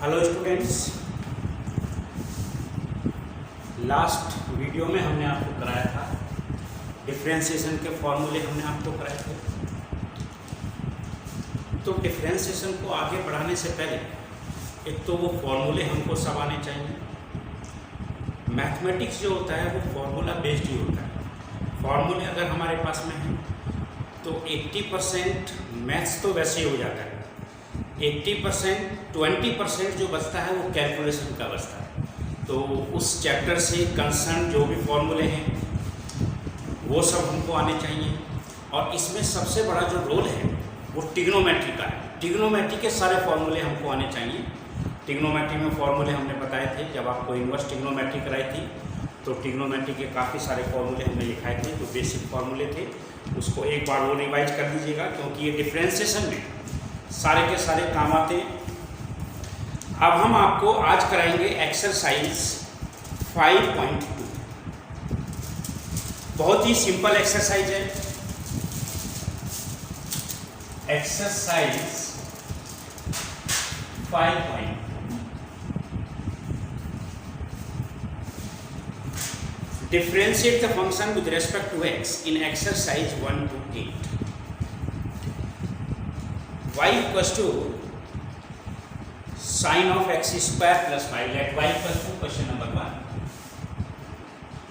Hello students, last video में हमने आपको कराया था डिफरेंशिएशन के फॉर्मूले हमने आपको कराए थे। तो डिफरेंशिएशन को आगे बढ़ाने से पहले एक तो वो फॉर्मूले हमको सब आने चाहिए। मैथमेटिक्स जो होता है वो फॉर्मूला बेस्ड ही होता है। फॉर्मूले अगर हमारे पास में हैं तो 80% मैथ्स तो वैसे ही हो जाता है, 80% 20% जो बचता है वो कैलकुलेशन का बचता है। तो उस चैप्टर से कंसर्न जो भी फॉर्मूले हैं वो सब हमको आने चाहिए। और इसमें सबसे बड़ा जो रोल है वो ट्रिग्नोमेट्री का है। ट्रिग्नोमेट्री के सारे फॉर्मूले हमको आने चाहिए। ट्रिग्नोमेट्री में फॉर्मूले हमने बताए थे जब आपको इन्वर्स ट्रिग्नोमेट्री कराई थी, तो ट्रिग्नोमेट्री के काफ़ी सारे फॉर्मूले हमने लिखाए थे जो बेसिक फॉर्मूले थे। उसको एक बार वो रिवाइज कर दीजिएगा क्योंकि ये डिफरेंशिएशन में सारे के सारे काम आते हैं। अब हम आपको आज कराएंगे एक्सरसाइज 5.2। बहुत ही सिंपल एक्सरसाइज है। Exercise 5.2 differentiate the function with respect to x in exercise 1 to 8. y equals to sine of x square plus 5. Let y equals to question number 1.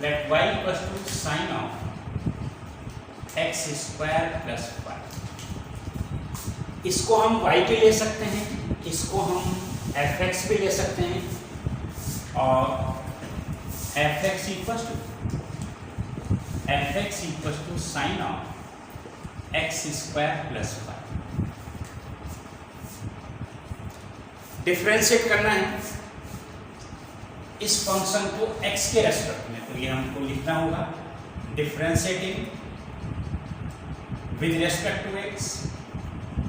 Let y equals to sine of x square plus 5. इसको हम y के ले सकते हैं, इसको हम fx भी ले सकते हैं और fx equals to sine of x square plus 5. Differentiate करना है इस फंक्शन को x के रेस्पेक्ट में, तो ये हमको लिखना होगा differentiating with respect to x,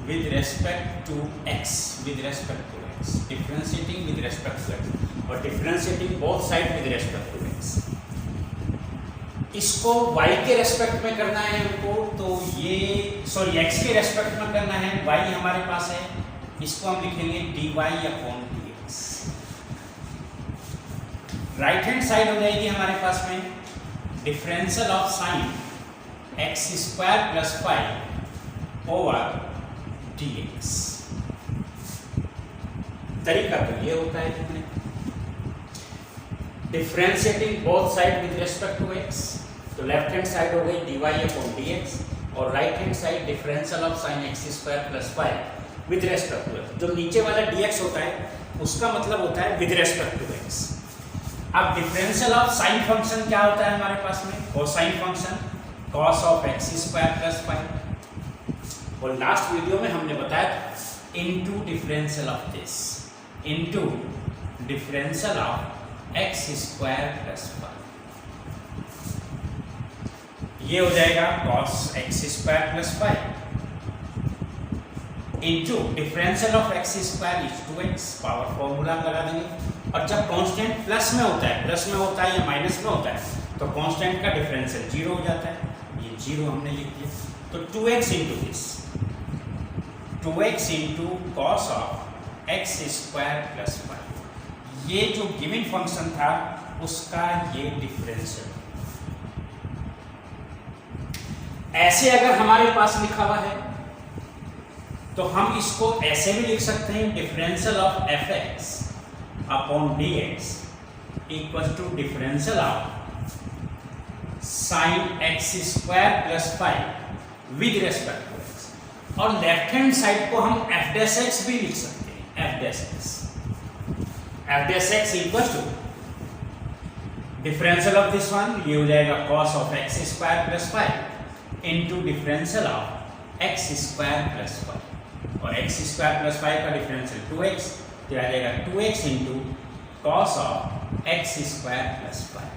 with respect to x, with respect to x, differentiating with respect to x और differentiating both side with respect to x। इसको y के रेस्पेक्ट में करना है हमको, तो ये x के रेस्पेक्ट में करना है। y हमारे पास है, इसको हम लिखेंगे dy/dx। राइट हैंड साइड हो जाएगी हमारे पास में differential of sine x square plus 5 over dx। तरीका तो ये होता है लिखने, differentiating both side with respect to x। तो लेफ्ट हैंड साइड हो गई dy/dx और right hand side differential of sine x square plus 5 with respect to x। जो नीचे वाला dx होता है उसका मतलब होता है विद रेस्पेक्ट टू x। अब डिफरेंशियल ऑफ साइन फंक्शन क्या होता है हमारे पास में, cosine function cos of x square plus 5। और लास्ट वीडियो में हमने बताया था into differential of this, into differential of x square plus 5। ये हो जाएगा cos x square plus 5 into differential of x square is 2x। Power formula लगा देंगे और जब कांस्टेंट प्लस में होता है, प्लस में होता है या माइनस में होता है तो कांस्टेंट का डिफरेंशियल 0 हो जाता है। ये 0 हमने लिख दिया, तो 2x into this, 2x into cos of x square plus 5। ये जो गिवन फंक्शन था उसका ये डिफरेंशियल। ऐसे अगर हमारे पास लिखा हुआ है तो हम इसको ऐसे भी लिख सकते हैं differential of fx upon dx equal to differential of sine x square plus 5 with respect to x। और लेफ्ट हैंड साइड को हम f डैश x भी लिख सकते हैं, f dash x equal to differential of this one, ये हो जाएगा cos of x square plus 5 into differential of x square plus 5 और x स्क्वायर प्लस 5 का डिफरेंशियल 2x, तो आ जाएगा 2x into cos of x square plus 5।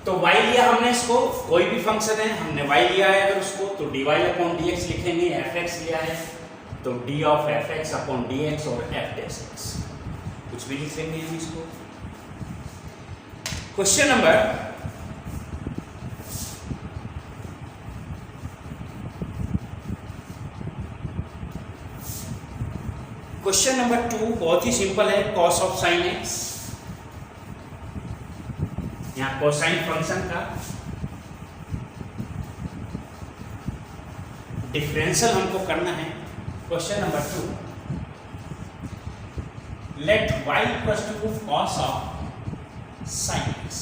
तो y लिया हमने, इसको कोई भी फंक्शन है हमने y लिया है अगर उसको, तो dy/dx लिखेंगे। fx लिया है तो d of fx upon dx और f डैश x कुछ भी लिख लेंगे हम इसको। क्वेश्चन नंबर क्वेश्चन नंबर 2 बहुत ही सिंपल है, कॉस ऑफ साइन एक्स। यहाँ कोसाइन फंक्शन का डिफरेंशियल हमको करना है। Question number 2, let y equals to cos of sine x.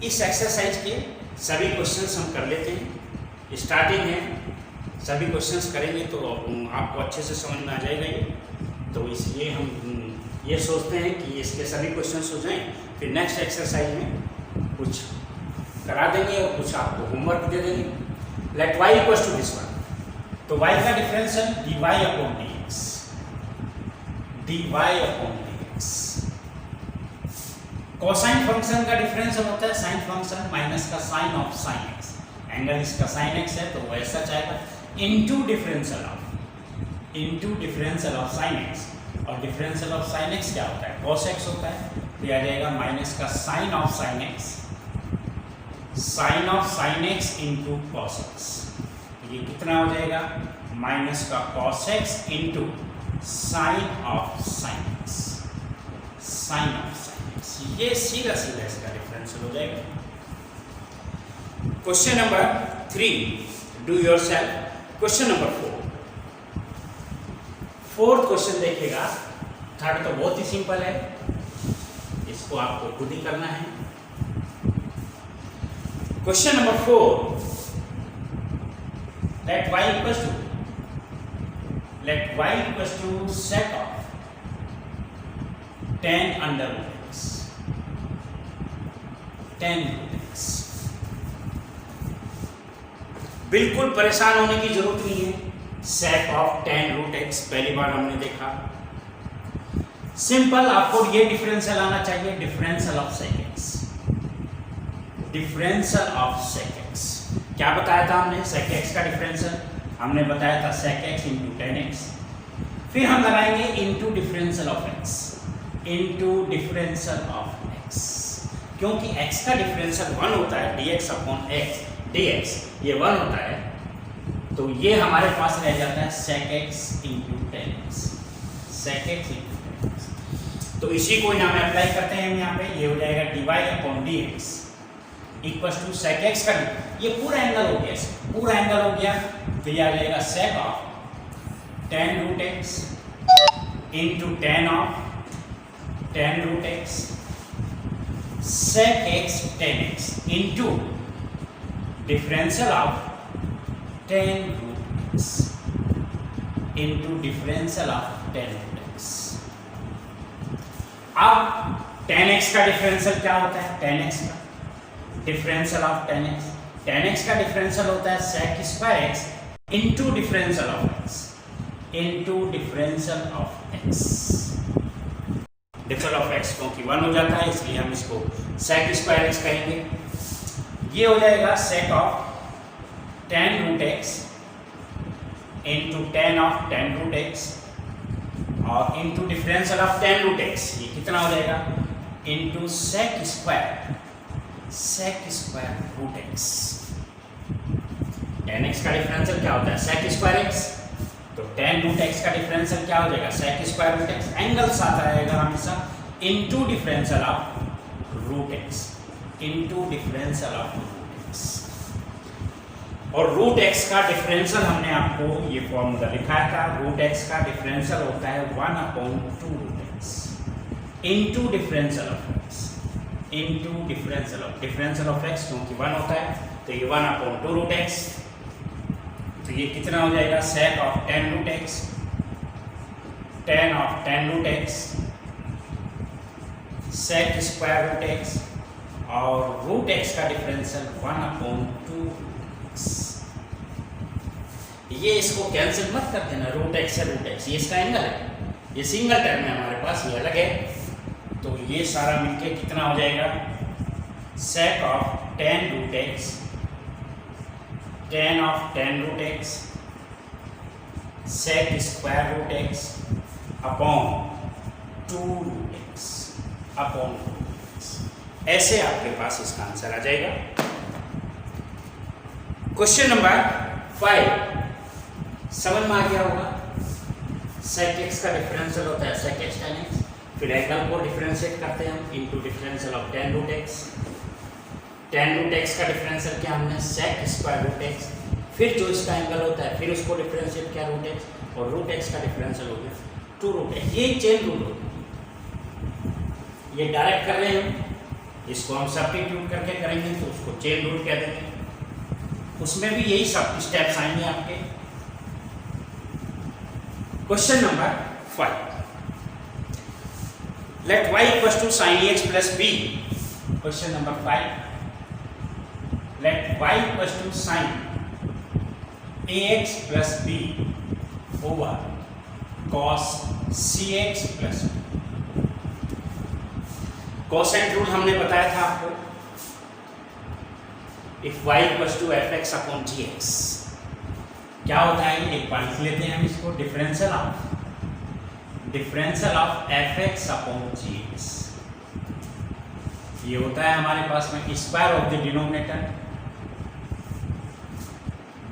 इस एक्सरसाइज के सभी क्वेश्चंस हम कर लेते हैं। स्टार्टिंग है, सभी क्वेश्चंस करेंगे तो आपको अच्छे से समझ में आ जाएगा ये। तो इसलिए हम ये सोचते हैं कि इसके सभी क्वेश्चंस हो जाएं, फिर नेक्स्ट एक्सरसाइज में कुछ करा देंगे और कुछ आपको होमवर्क दे देंगे। Let y equals to this one, तो y का differential dy upon dx, dy upon dx। Cosine function का डिफरेंशियल होता है साइन फंक्शन माइनस का sine of sine x. Angle इसका साइन एक्स है तो वैसा चाहेगा into differential of sine x. और डिफरेंशियल ऑफ साइन एक्स क्या होता है, cos x होता है, तो आ जाएगा माइनस का sine of sine x into cos x. ये कितना हो जाएगा, माइनस का cos x into sine of sine x. ये सीधा इसका डिफरेंशियल हो जाएगा। Question number 3, do yourself. Question number 4, fourth question देखिएगा। थर्ड तो बहुत ही सिंपल है, इसको आपको खुद ही करना है। Question number 4, let y equals to sec of tan under root x। बिल्कुल परेशान होने की जरूरत नहीं है। Sec of tan root x पहली बार हमने देखा। सिंपल, आपको ये डिफरेंशियल आना चाहिए, डिफरेंशियल ऑफ सेक एक्स। क्या बताया था हमने, सेक एक्स का डिफरेंशियल हमने बताया था sec x into tan x. फिर हम लगाएंगे इंटू डिफरेंशियल ऑफ एक्स, क्योंकि x का डिफरेंशियल 1 होता है, dx अपॉन x dx ये 1 होता है, तो ये हमारे पास रह जाता है sec x into tan x. तो इसी को यहाँ में अप्लाई करते हैं हम यहाँ पे, ये हो जाएगा dy upon dx equal to sec x का ये पूरा एंगल हो गया, तो ये आ जाएगा sec of tan root x into tan root x sec x tan x into differential of tan root x into differential of tan root x। अब tan x का डिफरेंशियल क्या होता है, tan x का डिफरेंशियल ऑफ tan x का differential होता है sec square x into differential of x differential of x क्योंकि 1 हो जाता है इसलिए हम इसको sec स्क्वायर x कहेंगे। ये हो जाएगा sec of tan root x into tan root x और into differential of tan root x। ये कितना हो जाएगा, into sec square root x। tan x का डिफरेंशियल क्या होता है, sec स्क्वायर x, तो tan रूट x का डिफरेंशियल क्या हो जाएगा, sec square root x। Angle साथ रहेगा हमेशा into differential of root x। और रूट x का डिफरेंशियल हमने आपको ये फॉर्मूला लिखाया था, रूट x का डिफरेंशियल होता है 1/2 root x into differential of x क्योंकि 1 होता है तो ये 1/2 रूट x। तो ये कितना हो जाएगा, sec of tan root x sec square root x और रूट x का डिफरेंशियल 1/2 ये इसको कैंसिल मत कर देना, रूट x से रूट x, ये इसका एंगल है, ये सिंगल टर्म है हमारे पास, ये अलग है। तो ये सारा मिलके कितना हो जाएगा, sec of tan root x sec square root x upon 2 root x ऐसे आपके पास इसका आंसर आ जाएगा। क्वेश्चन नंबर 5 समझ में आ गया होगा। sec x का डिफरेंशियल होता है sec x tan x, फिर एंगल को डिफरेंशिएट करते हैं हम into differential of tan root x। tan root x का डिफरेंशियल क्या हमने sec स्क्वायर रूट x, फिर जो इसका एंगल होता है फिर उसको डिफरेंशिएट किया रूट x, और रूट x का डिफरेंशियल हो गया 2 रूट x। ये चेन रूल होता है, ये डायरेक्ट कर रहे हैं हम, इसको हम सब्स्टिट्यूट करके करेंगे तो उसको चेन रूल कह देंगे। उसमें भी यही सब स्टेप्स आएंगे आपके। Question number 5, let y equals to sin ax plus b। Question number 5, let y equals to sin ax plus b over cos cx plus b। Quotient rule हमने बताया था आपको, if y equals to fx upon gx क्या होता है, एक बार लिख लेते हैं हम इसको, differential of fx upon gx। ये होता है हमारे पास में square of the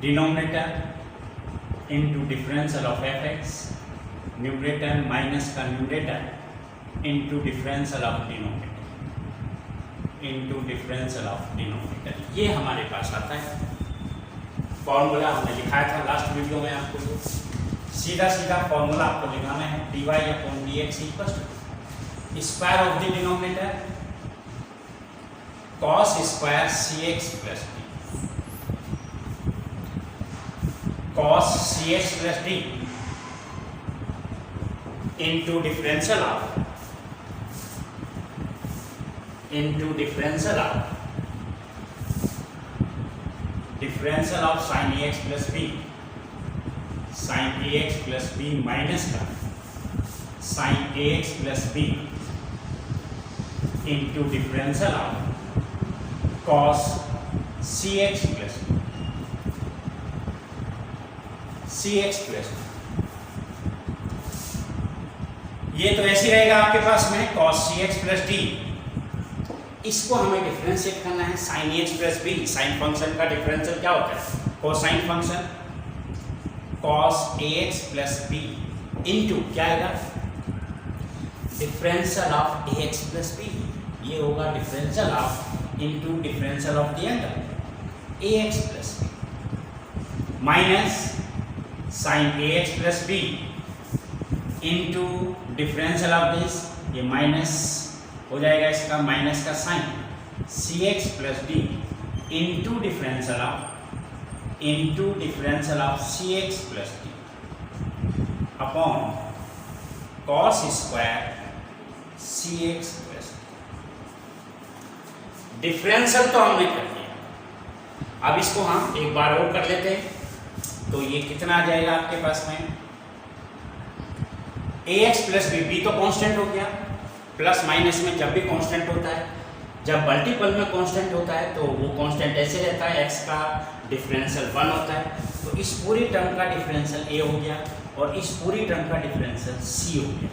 denominator into differential of fx, numerator minus का numerator into differential of denominator, ये हमारे पास आता है। फॉर्मूला हमने लिखाया था लास्ट वीडियो में आपको, सीधा फॉर्मूला आपको लिखाना है, dy upon dx equals to square of the denominator cos square cx plus d, cos cx plus d into differential of sin ax plus b, sin ax plus b minus का sin ax plus b into differential of cos cx plus b। ये तो ऐसे रहेगा आपके पास में cos cx plus d, इसको हमें डिफरेंशिएट करना है sin ax plus b। Sine function का डिफरेंशियल क्या होता है, cosine function cos ax plus b into क्या आएगा, differential of ax plus b, ये होगा differential of into differential of the angle ax plus b minus sin ax plus b into differential of this, ये minus हो जाएगा इसका, minus का sine cx plus d into differential of cx plus d upon cos square cx plus d। Differential तो हमने कर दिया, अब इसको हम एक बार और कर लेते हैं, तो ये कितना आ जाएगा आपके पास में, ax प्लस b तो कांस्टेंट हो गया, प्लस माइनस में जब भी कांस्टेंट होता है, जब मल्टीपल में कांस्टेंट होता है तो वो कांस्टेंट ऐसे रहता है, x का डिफरेंशियल 1 होता है, तो इस पूरी टर्म का डिफरेंशियल a हो गया और इस पूरी टर्म का डिफरेंशियल c हो गया,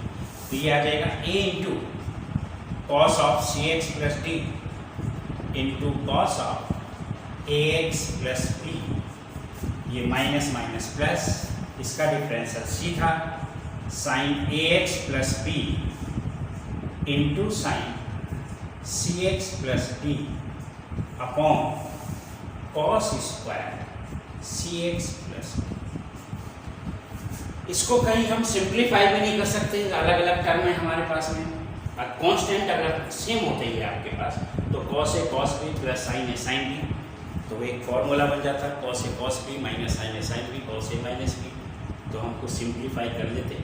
तो ये आ जाएगा a into cos of cx plus d into cos of ax plus b, ये माइनस माइनस प्लस, इसका डिफरेंशियल c था sine ax plus b into sine cx plus d upon cos square cx plus d। इसको कहीं हम simplify भी नहीं कर सकते, अलग अलग टर्म है हमारे पास में, कांस्टेंट अगर सेम होते ही आपके पास तो cos A cos B plus sign A sine B, तो एक फॉर्मूला बन जाता है cos A cos B minus sign A sine B cos A minus B, तो हमको सिंप्लीफाई कर लेते,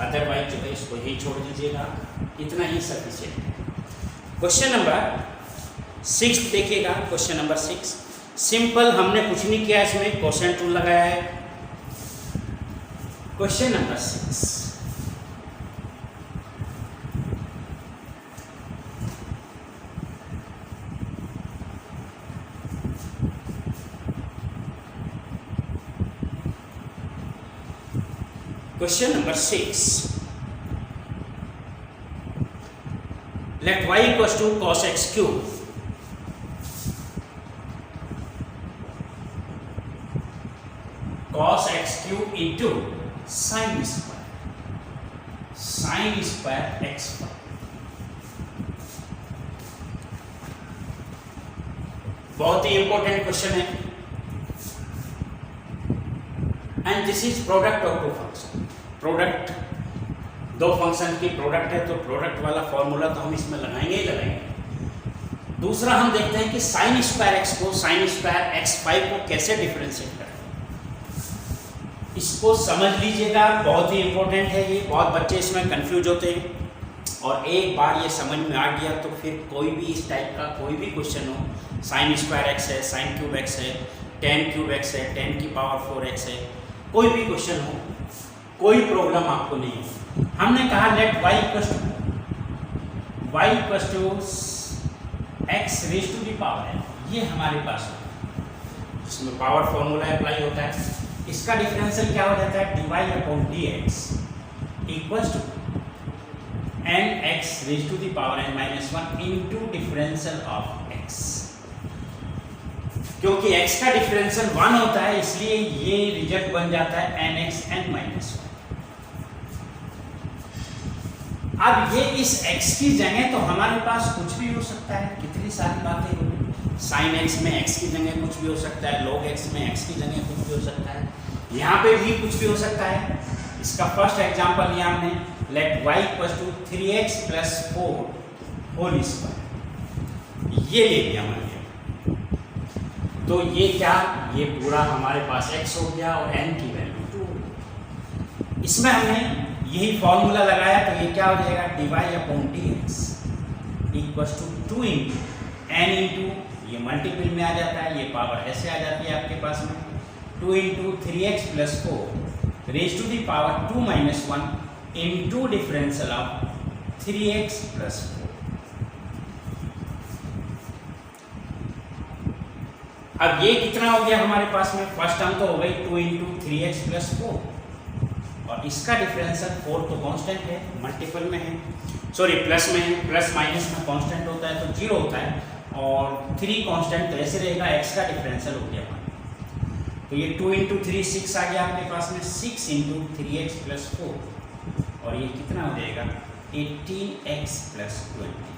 अदरवाइज जो है इसको ही छोड़ दीजिएगा, इतना ही सफिशिएंट है। क्वेश्चन नंबर 6 देखिएगा, क्वेश्चन नंबर 6 सिंपल, हमने कुछ नहीं किया, इसमें कोसेंट रूल लगाया है। Question number 6, Question number 6. Let y equals to cos x cube. Cos x cube into sin square. Sine square x. बहुत ही इंपॉर्टेंट क्वेश्चन है। And this is product of two function. Product, दो function की product है, तो product वाला formula तो हम इसमें लगाएंगे ही लगाएंगे। दूसरा हम देखते हैं कि साइन स्क्वायर एक्स को साइन स्क्वायर एक्स 5 को कैसे डिफरेंशिएट करें। इसको समझ लीजिएगा, बहुत ही इंपॉर्टेंट है ये। बहुत बच्चे इसमें कंफ्यूज होते हैं, और एक बार ये समझ में आ गया तो फिर कोई भी इस टाइप का कोई भी क्वेश्चन हो, साइन स्क्वायर एक्स है, साइन क्यूब एक्स है, टेन क्यूब एक्स है, 10 की पावर 4 एक्स है, कोई भी क्वेश्चन हो, कोई प्रॉब्लम आपको नहीं है। हमने कहा let y equals to x raise to the power है, ये हमारे पास है, जिसमें पावर फॉर्मूला अप्लाई होता है। इसका डिफरेंशियल क्या हो जाता है, dy/dx equals to nx raise to the power n-1 into differential of x। क्योंकि x का डिफरेंशियल 1 होता है, इसलिए ये रिजल्ट बन जाता है nx n-1। अब ये इस x की जगह तो हमारे पास कुछ भी हो सकता है, कितनी सारी बातें होंगी। साइन x में x की जगह कुछ भी हो सकता है, log x में x की जगह कुछ भी हो सकता है, यहाँ पे भी कुछ भी हो सकता है। इसका फर्स्ट एग्जांपल लिया हमने, let y equals to 3x + 4 whole square, ये ले लिया हमने। तो ये क्या, ये पूरा हमारे पास x हो गया और n की वैल्यू 2। इसमें हमने यही फॉर्मूला लगाया, तो ये क्या हो जाएगा, dy/dx equals to 2 into n into, ये मल्टीपल में आ जाता है, ये पावर ऐसे आ जाती है आपके पास में, 2 into 3x + 4 raise to the power 2-1 into differential of 3x + 4। अब ये कितना हो गया हमारे पास में, फर्स्ट टर्म तो हो गई 2 इंटू 3x + 4, और इसका डिफरेंशियल 4 तो कांस्टेंट है, मल्टीपल में है, सॉरी प्लस में है, प्लस माइनस में कांस्टेंट होता है तो 0 होता है, और 3 कांस्टेंट तो ऐसे रहेगा, x का डिफरेंशियल हो गया। तो ये 2 इंटू 3 6 आ गया आपके पास में, 6 इंटू 3x + 4, और ये कितना हो जाएगा 18x + 20।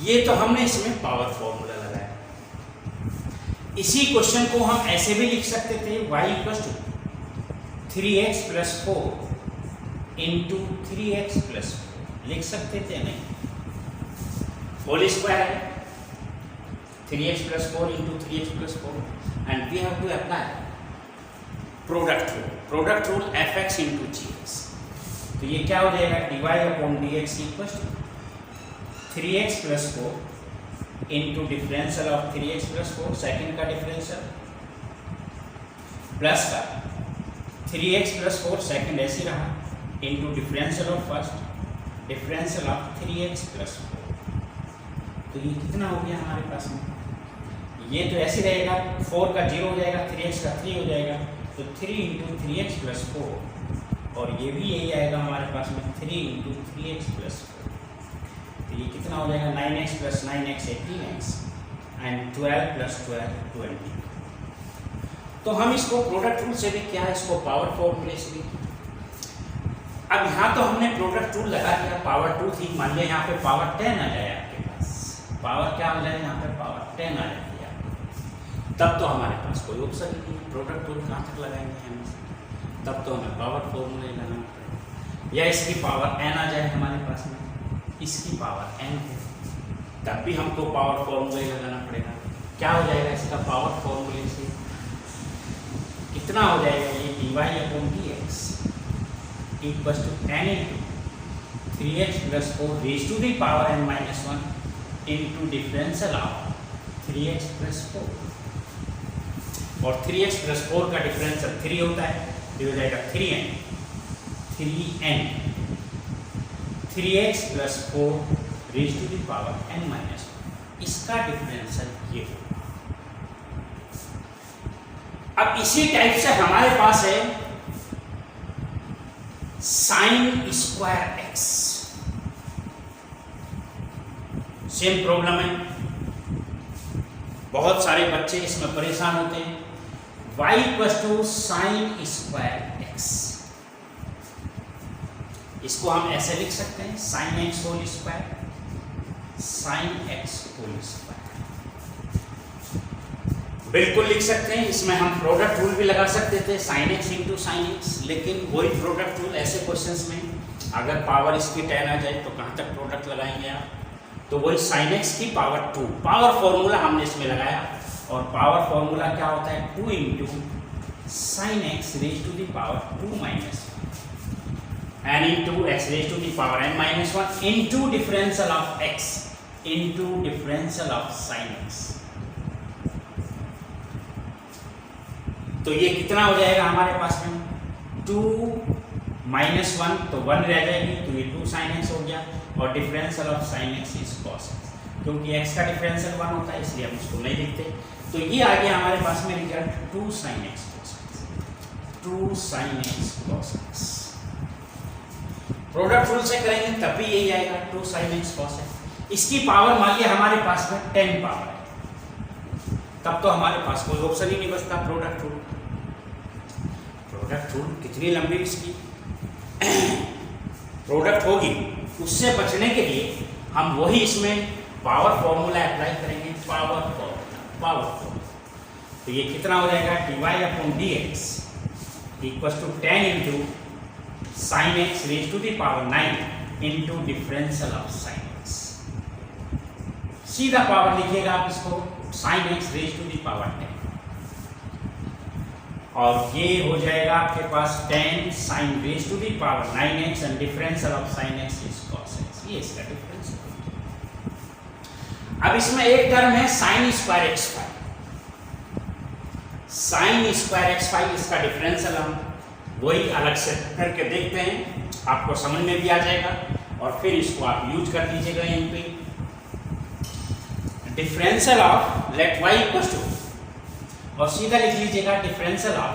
ये तो हमने इसमें पावर फॉर्मूला लगाया। इसी क्वेश्चन को हम ऐसे भी लिख सकते थे, y equals to 3x + 4 into 3x + 4 लिख सकते थे, नहीं, होल स्क्वायर है, 3x + 4 into 3x + 4, and we have to apply product rule fx into gx। तो ये क्या हो जाएगा, dy/dx equals to 3x + 4 into differential of 3x + 4, second का डिफरेंशियल, प्लस का 3x + 4 सेकेंड ऐसे रहा, into differential of first, differential of 3x + 4। तो ये कितना हो गया हमारे पास में, ये तो ऐसे रहेगा, 4 का 0 हो जाएगा, 3x का 3 हो जाएगा, तो 3 इंटू 3x + 4, और ये भी यही आएगा हमारे पास में 3 इंटू 3x + 4। तो ये कितना हो जाएगा, 9x + 9x 18x, एंड 12 + 12 20। तो हम इसको प्रोडक्ट रूल से भी किया, इसको पावर फॉर्मूले से भी किया। अब यहाँ तो हमने प्रोडक्ट रूल लगा दिया, पावर 2 थी, मान लिया यहाँ पे पावर 10 आ जाए आपके पास, पावर क्या हो जाए यहाँ पे, पावर 10 आ जाती है, तब तो हमारे पास कोई ऑप्शन नहीं है, प्रोडक्ट रूल कहाँ तक लगाएंगे हम, तब तो हमें पावर फॉर्मूले लगाना पड़ेगा, या इसकी पावर n आ जाए हमारे पास में, इसकी पावर n है, तब भी हमको पावर फॉर्मूले लगाना पड़ेगा। क्या हो जाएगा इसका पावर फॉर्मूले से, कितना हो जाएगा, ये dy/dx equals to n into 3x + 4 raise to the power n-1 into differential of 3x + 4, और 3x + 4 का डिफरेंशियल 3 होता है, ये हो जाएगा 3n 3x + 4 raise to the power n-1, इसका डिफरेंशियल ये होगा। अब इसी टाइप से हमारे पास है sine square x, same problem है, बहुत सारे बच्चे इसमें परेशान होते हैं। y equals to sine square x, इसको हम ऐसे लिख सकते हैं sine x whole square, sine x whole square बिल्कुल लिख सकते हैं। इसमें हम प्रोडक्ट रूल भी लगा सकते थे sign x into sine x, लेकिन वही प्रोडक्ट रूल ऐसे क्वेश्चंस में अगर पावर इसकी 10 आ जाए तो कहाँ तक प्रोडक्ट लगाएंगे आप, तो वही साइन एक्स की पावर 2 पावर फॉर्मूला हमने इसमें लगाया, और पावर फॉर्मूला क्या होता है 2 into sine x raise to the power 2 minus n into x raised to the power n minus 1 into differential of x into differential of sin x। तो ये कितना हो जाएगा हमारे पास में 2 माइनस 1 तो 1 रह जाएगी, तो ये 2 sin x हो गया, और differential of sin x is cos x, क्योंकि x का डिफरेंशियल 1 होता है इसलिए हम इसको नहीं लिखते। तो ये आ गया हमारे पास में result 2 sin x cos x, 2 sin x cos x। Product rule से करेंगे तब भी यही आएगा 2 sin x cos x। इसकी पावर मान लिया हमारे पास में 10 पावर है, तब तो हमारे पास कोई ऑप्शन ही नहीं बचता प्रोडक्ट रूल। प्रोडक्ट रूल कितनी लंबी इसकी प्रोडक्ट होगी, उससे बचने के लिए हम वही इसमें पावर फॉर्मूला अप्लाई करेंगे, पावर फॉर्मूला। तो ये कितना हो जाएगा dy/dx equal to 10 into sin x raised to the power 9 into differential of sin x। सीधा पावर लिखिएगा आप इसको sin x raised to the power 10, और ये हो जाएगा आपके पास 10 sin raised to the power 9x and differential of sin x is cos x। ये इसका डिफरेंस है। अब इसमें एक टर्म है sin square x5, sin square x5 इसका डिफरेंशियल हम वही अलग से करके देखते हैं, आपको समझ में भी आ जाएगा, और फिर इसको आप यूज कर दीजिएगा यहीं पे। Differential of let y equal to, और सीधा लिख लीजिएगा differential of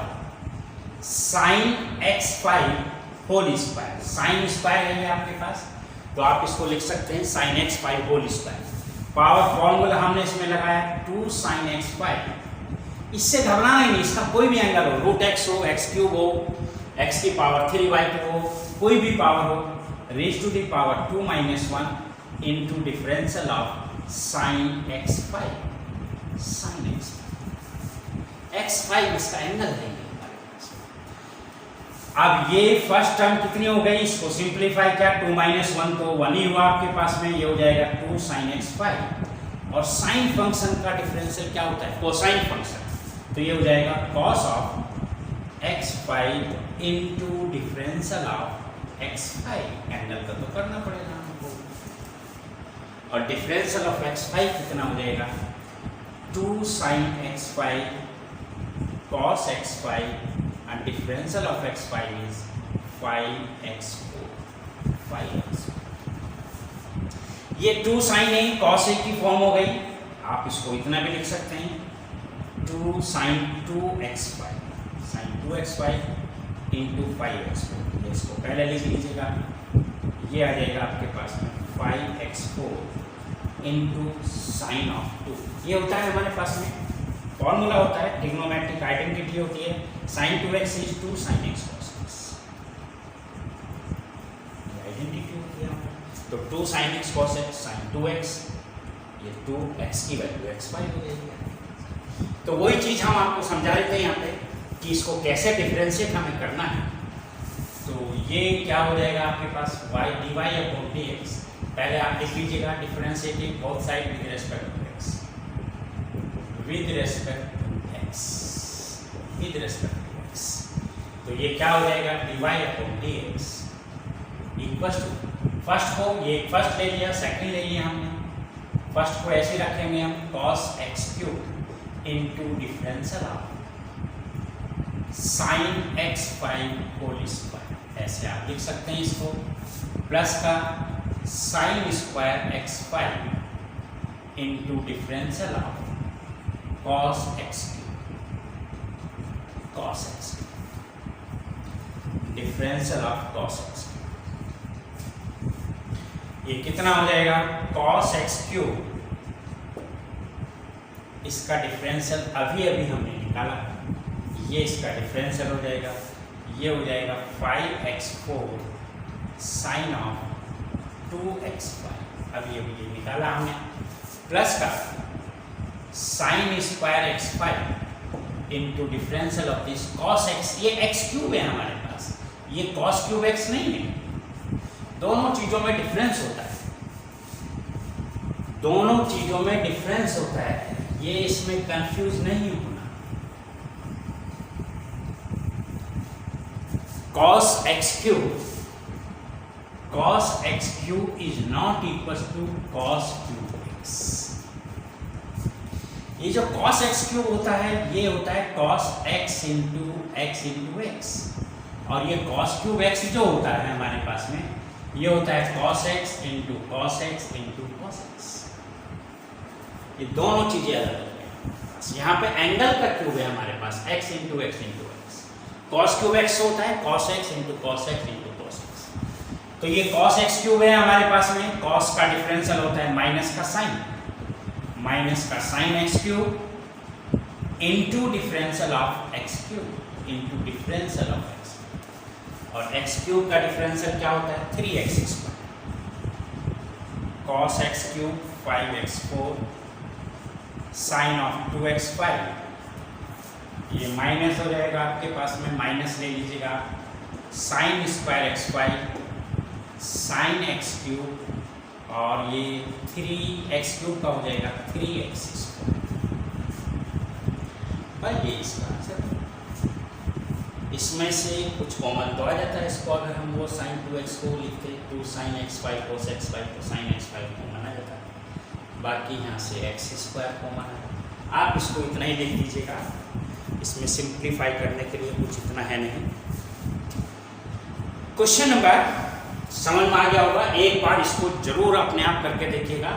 sine x5 whole square. Sine square है ये आपके पास, तो आप इसको लिख सकते हैं sine x5 whole square. Power formula हमने इसमें लगाया 2 sin x5। इससे घबराना ही नहीं, इसका कोई भी एंगल हो, √x हो, x³ हो, x की पावर 3/2 हो, कोई भी पावर हो, raise to the power 2 minus 1 into differential of sine x5। Sine x5 इसका एंगल है। अब ये फर्स्ट टर्म कितनी हो गई, इसको सिंप्लीफाई किया 2 माइनस 1 तो 1 ही हुआ आपके पास में, ये हो जाएगा 2 sin x5। और साइन फंक्शन का डिफरेंशियल क्या होता है, कोसाइन फंक्शन, तो ये हो जाएगा cos of x5 into differential of x5। Angle का तो करना पड़ेगा हमको, और डिफरेंशियल ऑफ x5 कितना हो जाएगा 2 sin x5 cos x5 and differential of x5 is 5x4। 5x4 ये 2 sin है, cos a की फॉर्म हो गई, आप इसको इतना भी लिख सकते हैं 2 sin 2x5 sin 2x5 into 5x4। इसको पहले लिख लीजिएगा, ये आ जाएगा आपके पास में 5x4 इंटू साइन ऑफ 2। ये होता है हमारे पास में फॉर्मूला होता है, ट्रिग्नोमेट्रिक आइडेंटिटी होती है, sin 2x is 2 sin x cos x। Identity होती है, तो 2 sin x cos x sin 2x, ये 2x की वैल्यू x5 हो जाएगी। तो वही चीज़ हम आपको समझा रहे थे यहाँ पे कि इसको कैसे डिफरेंशिएट हमें करना है। तो ये क्या हो जाएगा आपके पास dy/dx, पहले आप लिख लीजिएगा differentiating both side with respect to x, with respect to x, with respect to x। तो ये क्या हो जाएगा dy/dx इक्वल टू, फर्स्ट को ये फर्स्ट ले लिया, सेकंड ले लिया हमने, फर्स्ट को ऐसे रखेंगे हम cos x³ into differential of sine x5 whole square. ऐसे आप लिख सकते हैं इसको, प्लस का sine square x5 into differential of cos x³, cos x, differential of cos x। ये कितना हो जाएगा cos x³, इसका डिफरेंशियल अभी अभी हमने निकाला, ये इसका डिफरेंशियल हो जाएगा, ये हो जाएगा 5x4 साइन ऑफ 2x5, अभी ये निकाला हमने, प्लस का sine square x5 into differential of this cos x, ये x क्यूब है हमारे पास, ये कॉस क्यूब x नहीं है। दोनों चीजों में डिफरेंस होता है, दोनों चीजों में डिफरेंस होता है, ये इसमें कंफ्यूज नहीं होना। cos x cube is not equals to cos cube x। ये जो cos x cube होता है ये होता है cos x इंटू x, और ये cos cube x जो होता है हमारे पास में ये होता है cos x into cos x। ये दोनों चीजें अलग अलग हैं। यहाँ पे एंगल का क्यूब है हमारे पास x into x। cos cube x होता है cos x into cos x। तो ये cos x क्यूब है हमारे पास में, cos का डिफरेंशियल होता है माइनस का sine x cube into differential of x cube, और x क्यूब का डिफरेंशियल क्या होता है 3x²। cos x cube 5x4 sine of 2x5, ये माइनस हो जाएगा आपके पास में, माइनस ले लीजिएगा, sine square x5 sine x cube, और ये 3x क्यूब का हो जाएगा 3x²। भाई ये इसका आंसर, इसमें से कुछ कॉमन तो आ जाता है। इसको अगर हम वो साइन 2x को लिखते 2 साइन x5 cos x5 तो साइन x5 कॉमन आ जाता है, बाकी यहाँ से x² कॉमन है। आप इसको इतना ही लिख दीजिएगा, इसमें सिंप्लीफाई करने के लिए कुछ इतना है नहीं। क्वेश्चन नंबर समझ में आ गया होगा, एक बार इसको जरूर अपने आप करके देखिएगा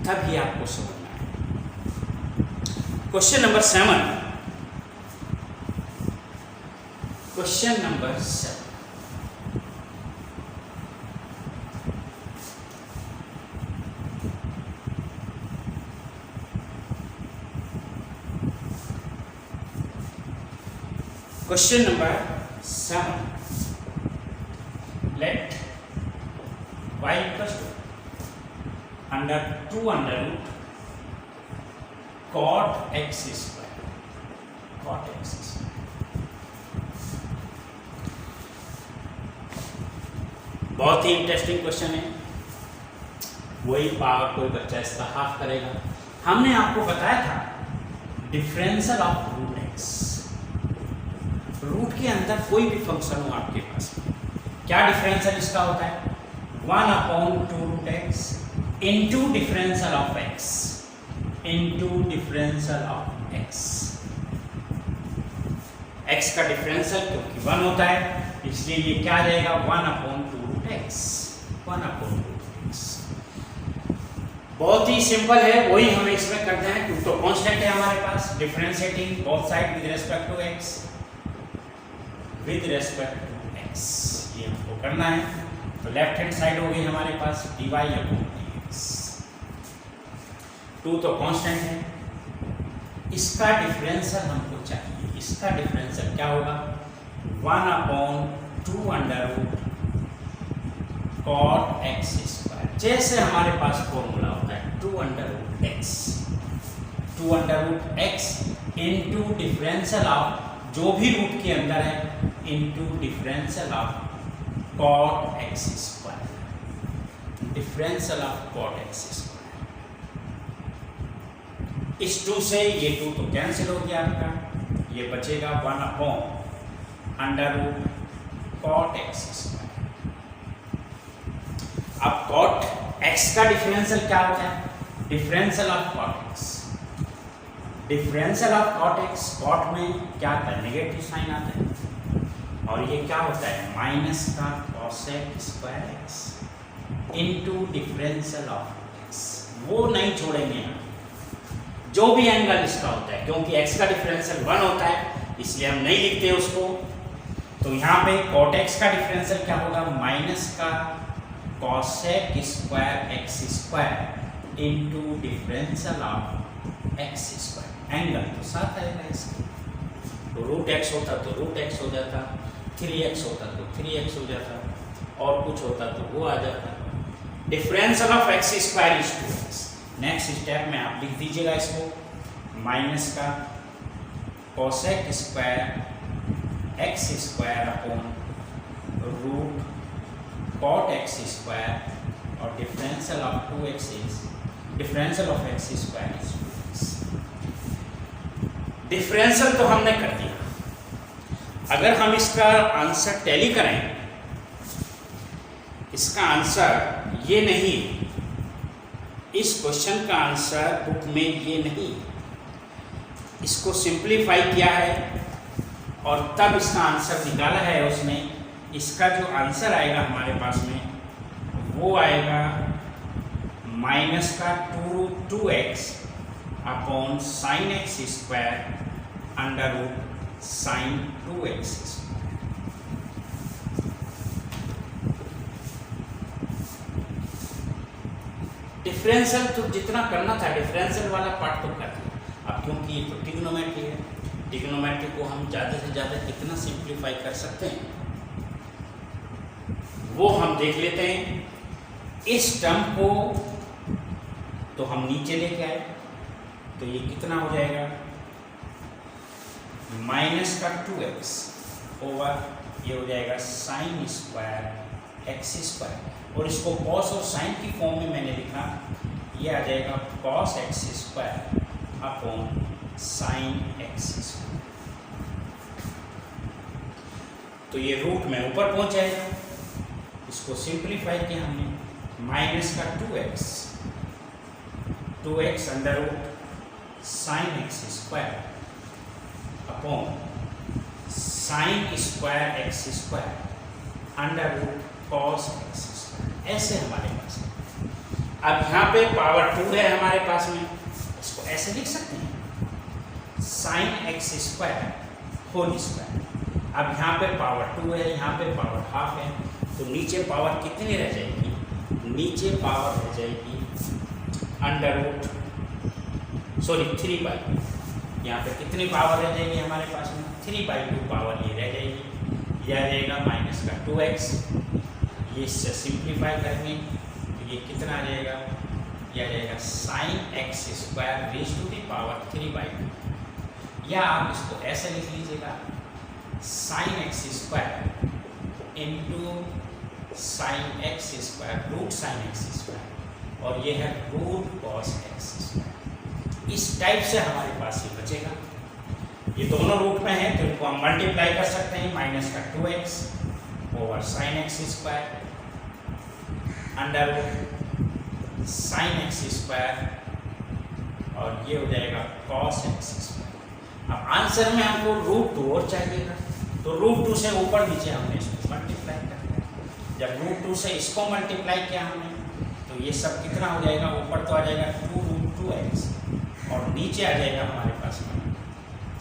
तभी आपको समझ में आएगा। Question number 7, question number 7, Question number 7. Let y equals to under 2 under root cot x square, cot x square। बहुत ही इंटरेस्टिंग क्वेश्चन है, वही पावर कोई बच्चा इसका हाफ करेगा। हमने आपको बताया था differential of root x, root के अंदर कोई भी फंक्शन हो आपके पास, क्या डिफरेंशियल इसका होता है 1/2 root x into differential of x, into differential of x. X का डिफरेंशियल क्योंकि 1 होता है इसलिए ये क्या आ जाएगा 1/2 रूट एक्स, 1/2 रूट एक्स। बहुत ही सिंपल है, वही हम इसमें करते हैं, क्योंकि तो कांस्टेंट है हमारे पास, differentiating both side with respect to X, with respect to X, ये हमको करना है। तो लेफ्ट हैंड साइड हो गई हमारे पास dy/dx, 2 तो कांस्टेंट है, इसका डिफरेंशियल हमको चाहिए, इसका डिफरेंशियल क्या होगा 1/2 अंडर रूट cot x², जैसे हमारे पास फॉर्मूला होता है 2 under root x into differential of जो भी रूट के अंदर है into differential of cot x², differential of cot x²। इस 2 से ये 2 तो कैंसिल हो गया आपका, ये बचेगा 1/√cot x²। अब cot x का डिफरेंशियल क्या होता है differential of cot x, differential of cot x, cot में क्या आता है नेगेटिव साइन आता है, और ये क्या होता है माइनस का cos² x into differential of x। वो नहीं छोड़ेंगे हम, जो भी एंगल इसका होता है, क्योंकि x का डिफरेंशियल 1 होता है इसलिए हम नहीं लिखते उसको। तो यहाँ पे cot x का डिफरेंशियल क्या होगा माइनस का cos² x² into differential of x²। Angle तो साथ आएगा इसके, तो √x होता तो √x हो जाता, 3x होता तो 3x हो जाता, और कुछ होता तो वो आ जाता। Differential of X square is 2x। Next step में आप लिख दीजिएगा इसको, माइनस का cosec square x square upon root cot X square, और differential of 2x is differential of X square is 2x। Differential तो हमने कर दिया। अगर हम इसका आंसर टैली करें, इसका आंसर ये नहीं, इस क्वेश्चन का आंसर बुक में ये नहीं, इसको सिंप्लीफाई किया है और तब इसका आंसर निकाला है उसने। इसका जो आंसर आएगा हमारे पास में वो आएगा माइनस का 2x upon sine x square under root sine 2x। Differential तो जितना करना था डिफरेंशियल वाला पार्ट तो कर दिया। अब क्योंकि ये तो ट्रिग्नोमेट्री है, ट्रिग्नोमेट्री को हम ज़्यादा से ज़्यादा कितना सिंप्लीफाई कर सकते हैं वो हम देख लेते हैं। इस टर्म को तो हम नीचे लेके आए, तो ये कितना हो जाएगा, माइनस का 2x ओवर ये हो जाएगा साइन स्क्वायर एक्स स्क्वायर, और इसको कॉस और साइन की फॉर्म में मैंने लिखा, ये आ जाएगा cos x square upon sine x square. तो ये रूट में ऊपर पहुंच जाएगा। इसको सिंप्लीफाई किया हमने, माइनस का 2x under root sine x square upon sine square x square under root cos x square. ऐसे हमारे पास है। अब यहाँ पे पावर 2 है हमारे पास में, इसको ऐसे लिख सकते हैं sine x square whole square. अब यहाँ पे पावर 2 है, यहाँ पे पावर हाफ है, तो नीचे पावर कितनी रह जाएगी, नीचे पावर रह जाएगी अंडर रूट 3/2। यहाँ पे कितनी पावर रह जाएगी हमारे पास में, 3/2 पावर ये रह जाएगी। यह आ जाएगा माइनस का 2x, ये इससे सिंप्लीफाई करेंगे तो ये कितना आ जाएगा, यह आ जाएगा sine x square raise to the power 3/2। या आप इसको ऐसे लिख लीजिएगा sine x square into sine x square root sine x square, और ये है रूट कॉस एक्स स्क्वायर। इस टाइप से हमारे पास ये बचेगा। ये दोनों रूट में है तो इनको हम मल्टीप्लाई कर सकते हैं, माइनस का 2x over sine x square under root sine x square, और ये हो जाएगा कॉस एक्स स्क्वायर। अब आंसर में हमको रूट 2 और चाहिएगा, तो रूट 2 से ऊपर नीचे हमने इसको मल्टीप्लाई कर दिया। जब रूट 2 से इसको मल्टीप्लाई किया हमने तो ये सब कितना हो जाएगा, ऊपर तो आ जाएगा 2√2x और नीचे आ जाएगा हमारे पास में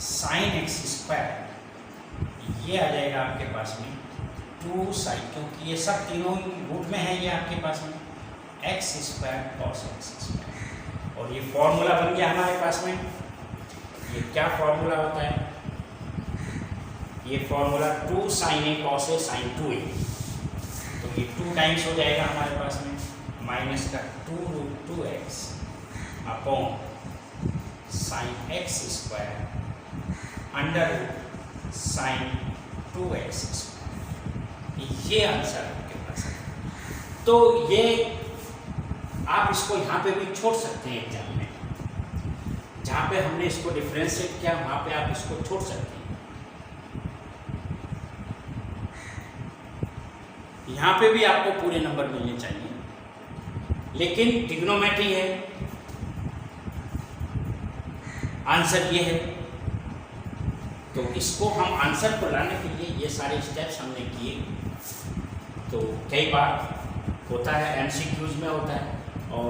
साइन एक्स स्क्वायर, ये आ जाएगा आपके पास में 2 साइन, क्योंकि ये सब तीनों रूट में है, ये आपके पास में x square cos x square. और ये फॉर्मूला बन गया हमारे पास में। ये क्या फॉर्मूला होता है, ये formula 2 sign A cos A sign 2a, तो ये 2 टाइम्स हो जाएगा हमारे पास में माइनस का 2√2x upon sine x square under root sine 2x square. ये आंसर आपके पास है। तो ये आप इसको यहाँ पे भी छोड़ सकते हैं एग्जाम में, जहाँ पे हमने इसको डिफरेंशिएट किया वहाँ पे आप इसको छोड़ सकते हैं। यहाँ पे भी आपको पूरे नंबर मिलने चाहिए, लेकिन ट्रिग्नोमेट्री है, आंसर ये है, तो इसको हम आंसर को लाने के लिए ये सारे स्टेप्स हमने किए। तो कई बार होता है एमसीक्यूज में होता है और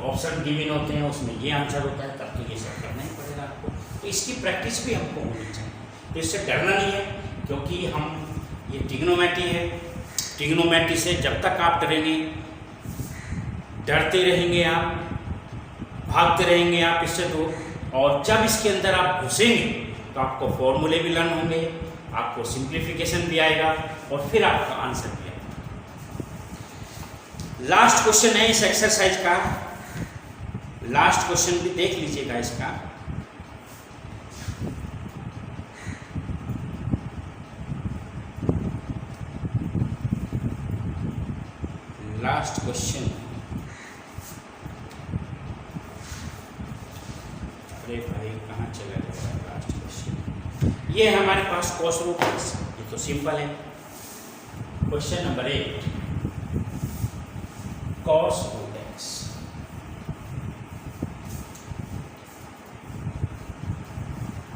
ऑप्शन गिवन होते हैं, उसमें ये आंसर होता है, तब तो ये सब करना ही पड़ेगा आपको। तो इसकी प्रैक्टिस भी हमको होनी चाहिए, तो इससे डरना नहीं है, क्योंकि हम ये ट्रिग्नोमेट्री है। ट्रिग्नोमेट्री से जब तक आप डरेंगे, डरते रहेंगे आप, भागते रहेंगे आप इससे दूर, और जब इसके अंदर आप घुसेंगे तो आपको फॉर्मूले भी लर्न होंगे, आपको सिंप्लीफिकेशन भी आएगा और फिर आपका आंसर भी आएगा। लास्ट क्वेश्चन है इस एक्सरसाइज का, लास्ट क्वेश्चन भी देख लीजिएगा इसका। लास्ट क्वेश्चन, अरे भाई कहाँ चला गया लास्ट क्वेश्चन। ये हमारे पास कॉस रूट एक्स, ये तो सिंपल है। Question number 8, cos root x.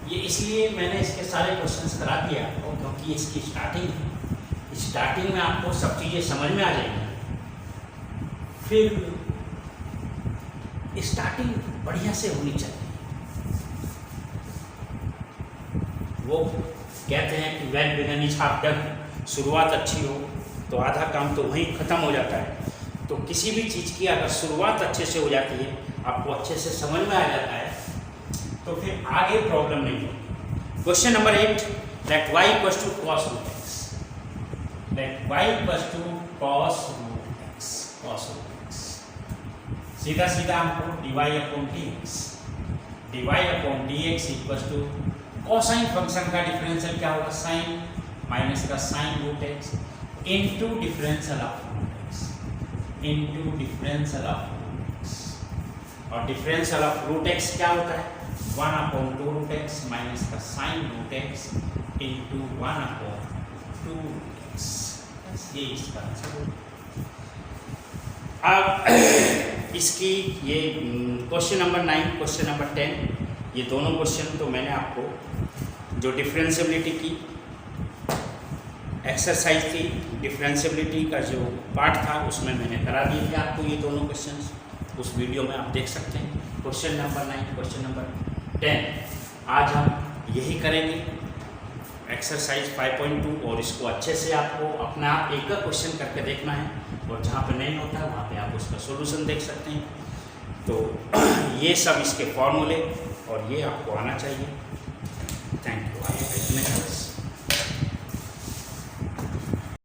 ये इसलिए मैंने इसके सारे क्वेश्चंस करा दिया आपको क्योंकि इसकी स्टार्टिंग में आपको सब चीज़ें समझ में आ जाएंगी। फिर स्टार्टिंग बढ़िया से होनी चाहिए। वो कहते हैं कि well begun is half done, शुरुआत अच्छी हो तो आधा काम तो वहीं ख़त्म हो जाता है। तो किसी भी चीज़ की अगर शुरुआत अच्छे से हो जाती है, आपको अच्छे से समझ में आ जाता है, तो फिर आगे प्रॉब्लम नहीं होगी। Question number 8, let y equals to cos root x, let y equals to cos root x, cos root x। सीधा सीधा हमको dy upon dx equals to cosine function का डिफरेंशियल क्या होगा, साइन माइनस का sine root x into differential of root x, into differential of root x. और differential of root x क्या होता है, 1 अपॉन 2 रूट एक्स माइनस का sine root x into 1 upon 2 root x. ये इसका आंसर। अब इसकी ये क्वेश्चन नंबर 9, क्वेश्चन नंबर 10, ये दोनों क्वेश्चन तो मैंने आपको जो डिफरेंशियबिलिटी की एक्सरसाइज थी, डिफरेंशियबिलिटी का जो पार्ट था उसमें मैंने करा दिए थे आपको ये दोनों क्वेश्चंस, उस वीडियो में आप देख सकते हैं। क्वेश्चन नंबर 9, क्वेश्चन नंबर 10 आज हम यही करेंगे, एक्सरसाइज 5.2। और इसको अच्छे से आपको अपना आप एक क्वेश्चन करके देखना है, और जहाँ पे नहीं होता वहाँ पे आप उसका सॉल्यूशन देख सकते हैं। तो ये सब इसके फॉर्मूले और ये आपको आना चाहिए। Thank you.